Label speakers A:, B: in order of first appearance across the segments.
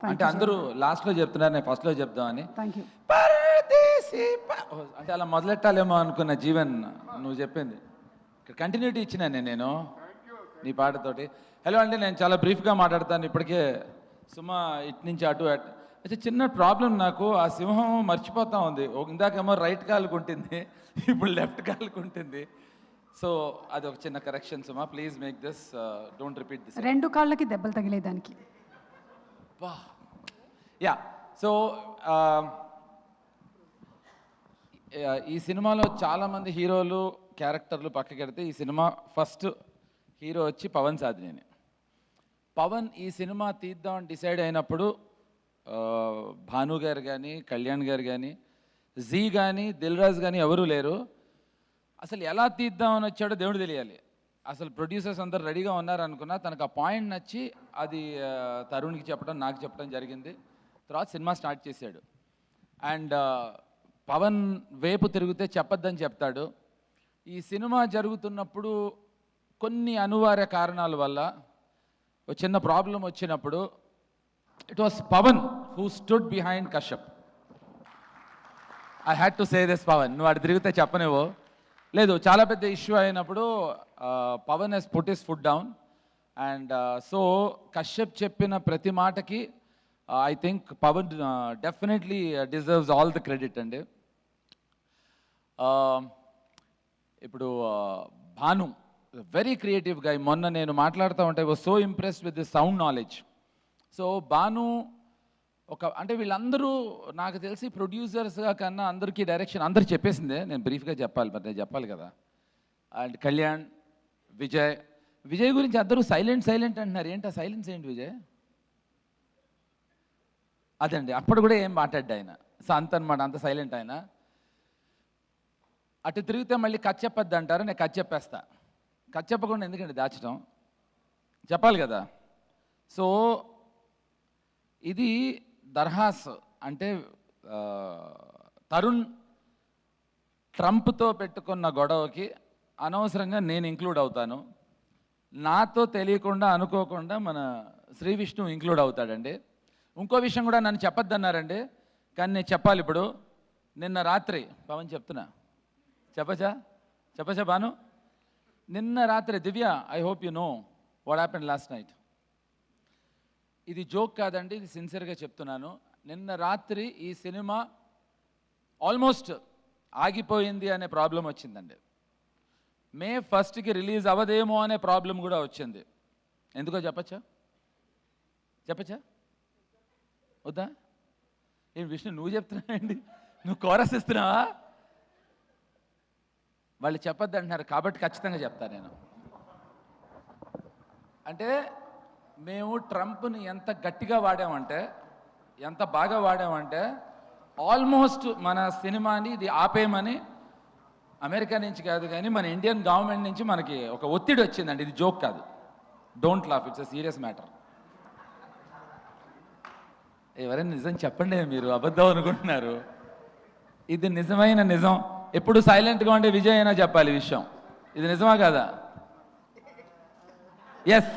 A: అంటే అందరూ లాస్ట్లో చెప్తున్నారు, నేను ఫస్ట్లో చెప్దామని.
B: Thank you.
A: పరదేశీ అంటే అలా మొదలెట్టాలేమో అనుకున్న జీవన్, నువ్వు చెప్పింది ఇక్కడ కంటిన్యూటీ ఇచ్చినాను నేను నీ పాటతోటి. హలో అండి, నేను చాలా బ్రీఫ్గా మాట్లాడతాను. ఇప్పటికే సుమా ఇటు నుంచి అటు అయితే చిన్న ప్రాబ్లం, నాకు ఆ సింహం మర్చిపోతా ఉంది. ఇందాకేమో రైట్ కాలుకు ఉంటుంది, ఇప్పుడు లెఫ్ట్ కాలుకు ఉంటుంది. సో అది ఒక చిన్న correction Suma, please make this, don't repeat this.
B: రెండు కాళ్ళకి దెబ్బలు తగిలేదానికి.
A: యా, సో ఈ సినిమాలో చాలామంది హీరోలు క్యారెక్టర్లు పక్కకెడితే ఈ సినిమా ఫస్ట్ హీరో వచ్చి పవన్ సాధినేని. పవన్ ఈ సినిమా తీద్దామని డిసైడ్ అయినప్పుడు భాను గారు కానీ, కళ్యాణ్ గారు కానీ, జీ కానీ, దిల్ రాజు కానీ ఎవరూ లేరు. అసలు ఎలా తీద్దామని వచ్చాడో దేవుడు తెలియాలి. అసలు ప్రొడ్యూసర్స్ అందరు రెడీగా ఉన్నారనుకున్నా, తనకు ఆ పాయింట్ నచ్చి అది తరుణ్కి చెప్పడం, నాకు చెప్పడం జరిగింది. తర్వాత సినిమా స్టార్ట్ చేశాడు. అండ్ పవన్ వైపు తిరిగితే చెప్పొద్దని చెప్తాడు. ఈ సినిమా జరుగుతున్నప్పుడు కొన్ని అనివార్య కారణాల వల్ల ఒక చిన్న ప్రాబ్లం వచ్చినప్పుడు it was Pawan who stood behind Kashyap. I had to say this Pawan, నువ్వు అటు తిరిగితే చెప్పనివో లేదు. చాలా పెద్ద ఇష్యూ అయినప్పుడు Pawan he's put his foot down. And so Kashyap చెప్పిన ప్రతి మాటకి I think Pawan definitely deserves all the credit అండి. ఇప్పుడు భాను వెరీ క్రియేటివ్ గా, మొన్న నేను మాట్లాడుతూ ఉంటే was so impressed with the sound knowledge. So Bhanu అంటే వీళ్ళందరూ నాకు తెలిసి ప్రొడ్యూసర్స్గా కన్నా అందరికీ డైరెక్షన్ అందరు చెప్పేసిందే, నేను బ్రీఫ్గా చెప్పాలి, మరి నేను చెప్పాలి కదా. అండ్ కళ్యాణ్, విజయ్ గురించి అందరూ సైలెంట్ అంటున్నారు. ఏంటి ఆ సైలెన్స్ ఏంటి విజయ్? అదండి, అప్పుడు కూడా ఏం మాట్లాడ్డా ఆయన. సో అంత అనమాట, అంత సైలెంట్ ఆయన. అటు తిరిగితే మళ్ళీ కథ చెప్పొద్దు అంటారు, నేను కథ చెప్పేస్తా. కథ చెప్పకుండా ఎందుకండి దాచడం, చెప్పాలి కదా. సో ఇది దర్హాస్ అంటే తరుణ్ ట్రంప్తో పెట్టుకున్న గొడవకి అనవసరంగా నేను ఇంక్లూడ్ అవుతాను. నాతో తెలియకుండా అనుకోకుండా మన శ్రీ విష్ణు ఇంక్లూడ్ అవుతాడండి. ఇంకో విషయం కూడా నన్ను చెప్పొద్దన్నారండి, కానీ నేను చెప్పాలి ఇప్పుడు. నిన్న రాత్రి పవన్ చెప్తున్నా, చెప్పచ్చా బాను? నిన్న రాత్రి Divya, I hope you know what happened last night. ఇది జోక్ కాదండి, ఇది సిన్సియర్గా చెప్తున్నాను. నిన్న రాత్రి ఈ సినిమా ఆల్మోస్ట్ ఆగిపోయింది అనే ప్రాబ్లం వచ్చిందండి. మే 1కి రిలీజ్ అవ్వదేమో అనే ప్రాబ్లం కూడా వచ్చింది. ఎందుకో చెప్పచ్చా వద్దా? ఏం విష్ణు నువ్వు చెప్తున్నావండి, నువ్వు కోరస్ ఇస్తున్నావా? వాళ్ళు చెప్పొద్దు అంటున్నారు కాబట్టి ఖచ్చితంగా చెప్తాను నేను. అంటే మేము ట్రంప్ని ఎంత గట్టిగా వాడామంటే, ఎంత బాగా వాడామంటే, ఆల్మోస్ట్ మన సినిమాని ఇది ఆపేయమని అమెరికా నుంచి కాదు కానీ మన ఇండియన్ గవర్నమెంట్ నుంచి మనకి ఒక ఒత్తిడి వచ్చిందండి. ఇది జోక్ కాదు, don't laugh, it's a serious matter. ఎవరైనా నిజం చెప్పండి, మీరు అబద్ధం అనుకుంటున్నారు. ఇది నిజమైన నిజం. ఎప్పుడు సైలెంట్గా ఉండే విజయ్ అయినా చెప్పాలి విషయం. ఇది నిజమా కాదా? ఎస్,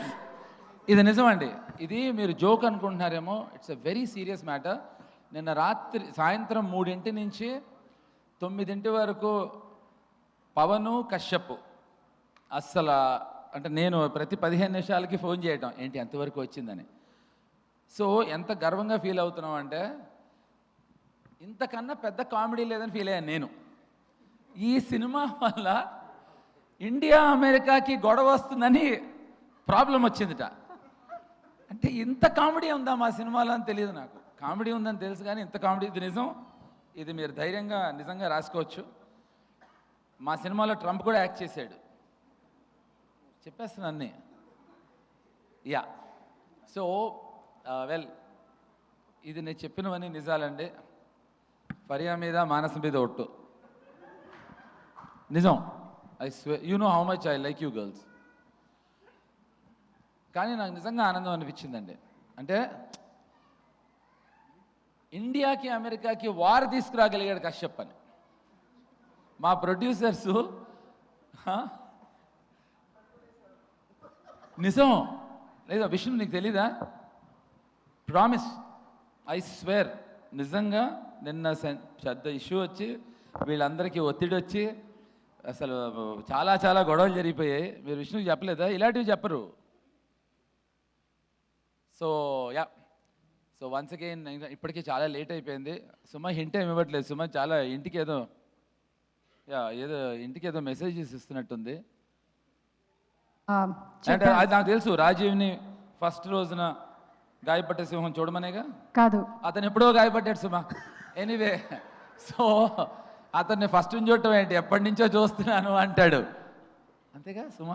A: ఇది నిజం అండి. ఇది మీరు జోక్ అనుకుంటున్నారేమో, it's a very serious matter. నిన్న రాత్రి సాయంత్రం 3 నుంచి 9 వరకు పవను, కశ్యప్ అస్సలు అంటే నేను ప్రతి 15 నిమిషాలకి ఫోన్ చేయటం, ఏంటి ఎంతవరకు వచ్చిందని. సో ఎంత గర్వంగా ఫీల్ అవుతున్నాం అంటే, ఇంతకన్నా పెద్ద కామెడీ లేదని ఫీల్ అయ్యాను నేను. ఈ సినిమా వల్ల ఇండియా అమెరికాకి గొడవ వస్తుందని ప్రాబ్లం వచ్చిందిట. అంటే ఇంత కామెడీ ఉందా మా సినిమాలో అని తెలియదు నాకు. కామెడీ ఉందని తెలుసు కానీ ఇంత కామెడీ, ఇది నిజం. ఇది మీరు ధైర్యంగా నిజంగా రాసుకోవచ్చు. మా సినిమాలో ట్రంప్ కూడా యాక్ట్ చేశాడు, చెప్పేస్తున్నాను అన్నీ. యా, సో వెల్, ఇది నేను చెప్పినవన్నీ నిజాలండి. ఫరియా మీద, మానస మీద ఒట్టు నిజం. I swear, you know how much I like you girls. కానీ నాకు నిజంగా ఆనందం అనిపించిందండి. అంటే ఇండియాకి అమెరికాకి వార్ తీసుకురాగలిగాడు కశ్యప్ అని. మా ప్రొడ్యూసర్సు నిజం లేదా విషయం నీకు తెలీదా? ప్రామిస్ ఐ స్వేర్ నిజంగా నిన్న పెద్ద ఇష్యూ వచ్చి వీళ్ళందరికీ ఒత్తిడి వచ్చి అసలు చాలా చాలా గొడవలు జరిగిపోయాయి. మీరు విష్ణుకి చెప్పలేదా? ఇలాంటివి చెప్పరు. So yeah, so once again ఇప్పటికీ చాలా లేట్ అయిపోయింది. సుమ హింట్ ఏమి ఇవ్వట్లేదు. సుమ చాలా ఇంటికి ఏదో ఇంటికి ఏదో మెసేజెస్ ఇస్తున్నట్టుంది. అంటే అది నాకు తెలుసు, రాజీవ్ని ఫస్ట్ రోజున గాయపడ్డ సింహం చూడమనేగా.
B: కాదు,
A: అతను ఎప్పుడో గాయపడ్డాడు సుమ. ఎనీవే, సో అతన్ని ఫస్ట్ చూడటం ఏంటి, ఎప్పటి నుంచో చూస్తున్నాను అంటాడు. అంతేగా సుమ?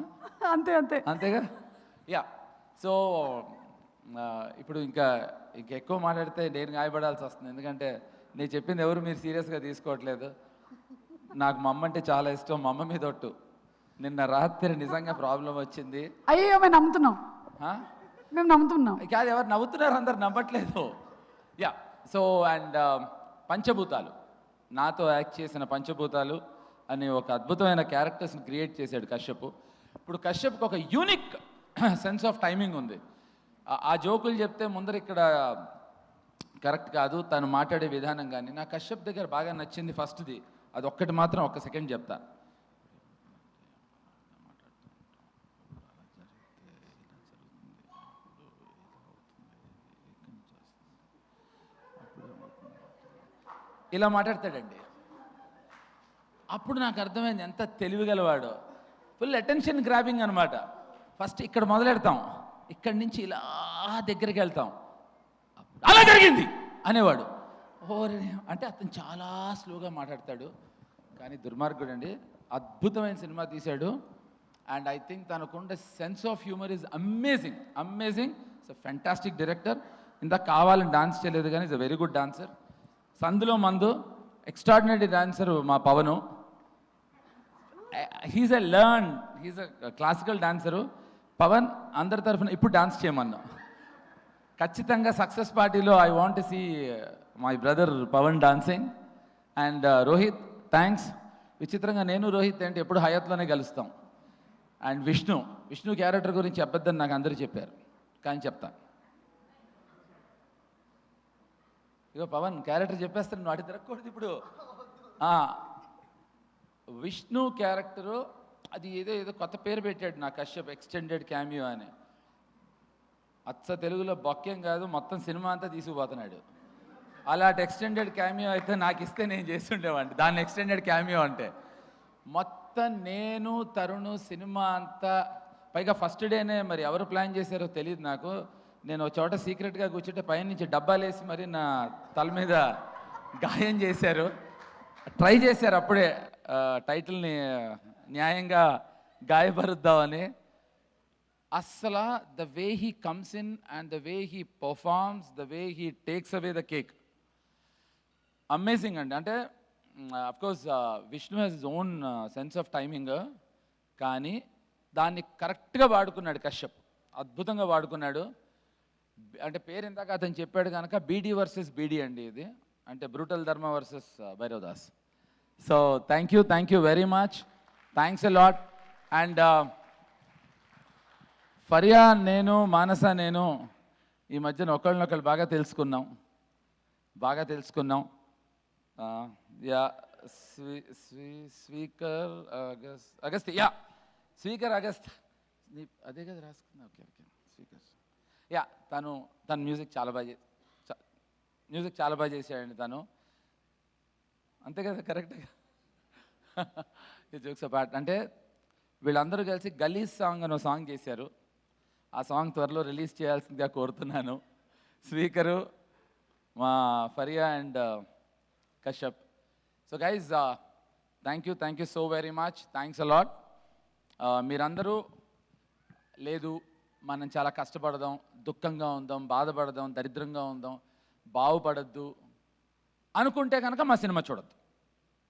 B: అంతే అంతే
A: అంతేగా. యా, సో ఇప్పుడు ఇంకా ఎక్కువ మాట్లాడితే నేను గాయపడాల్సి వస్తుంది. ఎందుకంటే నేను చెప్పింది ఎవరు మీరు సీరియస్గా తీసుకోవట్లేదు. నాకు మా అమ్మ అంటే చాలా ఇష్టం. మా అమ్మ మీద ఒట్టు. నిన్న రాత్రి నిజంగా ప్రాబ్లం వచ్చింది.
B: అయ్యో మేము నమ్ముతున్నాం,
A: ఆ?
B: మేము నమ్ముతున్నాం.
A: కాదు, ఎవరు నవ్వుతున్నారు, అందరు నవ్వట్లేదు. యా, సో అండ్ పంచభూతాలు, నాతో యాక్ట్ చేసిన పంచభూతాలు అని ఒక అద్భుతమైన క్యారెక్టర్స్ని క్రియేట్ చేశాడు కశ్యప్. ఇప్పుడు కశ్యప్కి ఒక యూనిక్ సెన్స్ ఆఫ్ టైమింగ్ ఉంది. ఆ జోకులు చెప్తే ముందర ఇక్కడ కరెక్ట్ కాదు, తను మాట్లాడే విధానం. కానీ నా కశ్యప్ దగ్గర బాగా నచ్చింది ఫస్ట్ది, అది ఒక్కటి మాత్రం ఒక్క సెకండ్ చెప్తా. ఇలా మాట్లాడతాడండి. అప్పుడు నాకు అర్థమైంది ఎంత తెలివిగలవాడో. ఫుల్ అటెన్షన్ గ్రాబింగ్ అనమాట. ఫస్ట్ ఇక్కడ మొదలెడతాం, ఇక్కడి నుంచి ఇలా దగ్గరికి వెళ్తాం, అలా జరిగింది అనేవాడు. ఓరే అంటే అతను చాలా స్లోగా మాట్లాడతాడు. కానీ దుర్మార్గుడు అండి, అద్భుతమైన సినిమా తీశాడు. అండ్ ఐ థింక్ తనకుండే sense of humour is amazing. Amazing. It's a fantastic director. ఇందాక కావాలని డాన్స్ చేయలేదు కానీ is a very good dancer. సందులో మందు ఎక్స్ట్రాడినరీ డాన్సర్ మా Pavan. He's a classical dancer. Pavan అందరి తరఫున ఇప్పుడు డాన్స్ చేయమన్నా. ఖచ్చితంగా సక్సెస్ పార్టీలో I want see my brother Pavan dancing. And Rohit, thanks. విచిత్రంగా నేను రోహిత్ అంటే ఎప్పుడు హయాత్లోనే కలుస్తాం. అండ్ విష్ణు క్యారెక్టర్ గురించి చెప్పొద్దని నాకు అందరూ చెప్పారు, కానీ చెప్తాను. ఇగో పవన్ క్యారెక్టర్ చెప్పేస్తాను, నువ్వు అటు తిరగకూడదు ఇప్పుడు. విష్ణు క్యారెక్టరు అది ఏదో కొత్త పేరు పెట్టాడు నా కశ్యప్, ఎక్స్టెండెడ్ క్యామియో అని. అచ్చ తెలుగులో బొక్కేం కాదు, మొత్తం సినిమా అంతా తీసుకుపోతున్నాడు. అలాంటి ఎక్స్టెండెడ్ క్యామియో అయితే నాకు ఇస్తే నేను చేసి ఉండేవాడిని. దాన్ని ఎక్స్టెండెడ్ క్యామియో అంటే మొత్తం నేను తరుణ్ సినిమా అంతా, పైగా ఫస్ట్ డేనే మరి ఎవరు ప్లాన్ చేశారో తెలియదు నాకు. నేను ఒక చోట సీక్రెట్గా కూర్చుంటే పైనుంచి డబ్బాలు వేసి మరి నా తల మీద గాయం చేశారు. ట్రై చేశారు అప్పుడే టైటిల్ని న్యాయంగా గాయపరుద్దామని. అస్సలు the way he comes in and the way he performs, the way he takes away the cake, amazing అండి. అంటే of course Vishnu has his own sense of timing, కానీ దాన్ని కరెక్ట్గా వాడుకున్నాడు కశ్యప్, అద్భుతంగా వాడుకున్నాడు. అంటే పేరు ఇందాక అతను చెప్పాడు కనుక బీడీ వర్సెస్ బీడీ అండి ఇది, అంటే బ్రూటల్ ధర్మ versus Bhairav Das. So thank you very much, thanks a lot. And Faria నేను, మానస నేను ఈ మధ్యన ఒకళ్ళనొకళ్ళు బాగా తెలుసుకున్నాం. Yeah, speaker Agastya, yeah speaker Agastya, అదే కదా రాసుకున్నా. ఓకే స్పీకర్, యా తను మ్యూజిక్ చాలా బాగా చేశాడండి తను, అంతే కదా కరెక్ట్గా. ఈ జోక్స్ అపార్ట్, అంటే వీళ్ళందరూ కలిసి గలీజ్ సాంగ్ అని సాంగ్ చేశారు. ఆ సాంగ్ త్వరలో రిలీజ్ చేయాల్సిందిగా కోరుతున్నాను. స్పీకరు, మా Faria and Kashyap. So guys thank you so very much, thanks a lot. మీరందరూ లేదు మనం చాలా కష్టపడదాం, దుఃఖంగా ఉందాం, బాధపడదాం, దరిద్రంగా ఉందాం, బాగుపడద్దు అనుకుంటే కనుక మా సినిమా చూడద్దు.